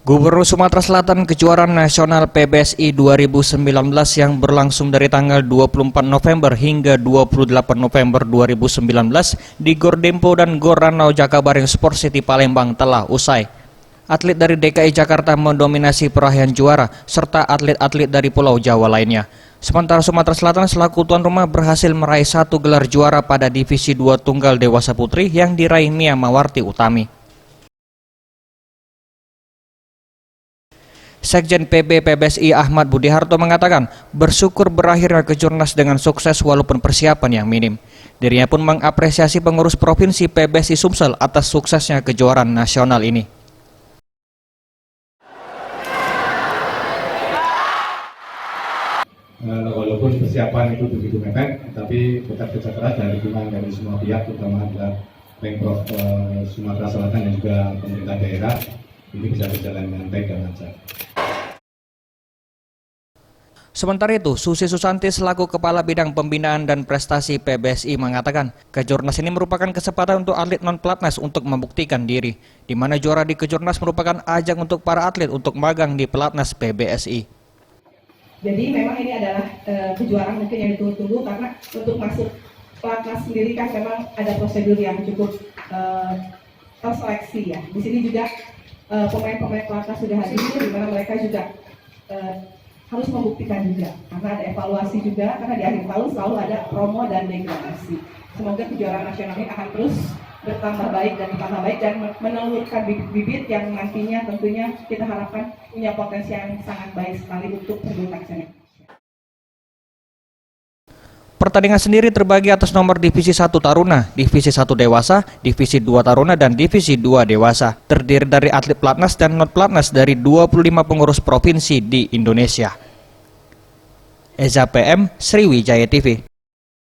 Gubernur Sumatera Selatan kejuaraan nasional PBSI 2019 yang berlangsung dari tanggal 24 November hingga 28 November 2019 di Gor Dempo dan Gor Ranau Jakabareng Sport City Palembang telah usai. Atlet dari DKI Jakarta mendominasi peraih juara serta atlet-atlet dari Pulau Jawa lainnya. Sementara Sumatera Selatan selaku tuan rumah berhasil meraih 1 gelar juara pada divisi 2 tunggal dewasa putri yang diraih Mia Mawarti Utami. Sekjen PB PBSI Ahmad Budiharto mengatakan bersyukur berakhirnya kejurnas dengan sukses walaupun persiapan yang minim. Dirinya pun mengapresiasi pengurus provinsi PBSI Sumsel atas suksesnya kejuaraan nasional ini. Walaupun persiapan itu begitu mepet, tapi tetap kerja keras dan dukungan dari semua pihak, terutama adalah Pemprov Sumatera Selatan dan juga pemerintah daerah, ini bisa berjalan dengan baik dan lancar. Sementara itu, Susi Susanti selaku Kepala Bidang Pembinaan dan Prestasi PBSI mengatakan, Kejurnas ini merupakan kesempatan untuk atlet non-pelatnas untuk membuktikan diri, di mana juara di Kejurnas merupakan ajang untuk para atlet untuk magang di pelatnas PBSI. Jadi memang ini adalah kejuaraan mungkin yang ditunggu-tunggu karena untuk masuk pelatnas sendiri kan memang ada prosedur yang cukup terseleksi ya. Di sini juga pemain-pemain pelatnas sudah hadir, di mana mereka juga harus membuktikan juga, karena ada evaluasi juga, karena di akhir tahun selalu ada promo dan degradasi. Semoga kejuaraan nasional ini akan terus bertambah baik dan menelurkan bibit-bibit yang nantinya tentunya kita harapkan punya potensi yang sangat baik sekali untuk perbulu tangkis. Pertandingan sendiri terbagi atas nomor Divisi 1 Taruna, Divisi 1 Dewasa, Divisi 2 Taruna, dan Divisi 2 Dewasa. Terdiri dari atlet pelatnas dan non-pelatnas dari 25 pengurus provinsi di Indonesia. Eza PM, Sriwijaya TV.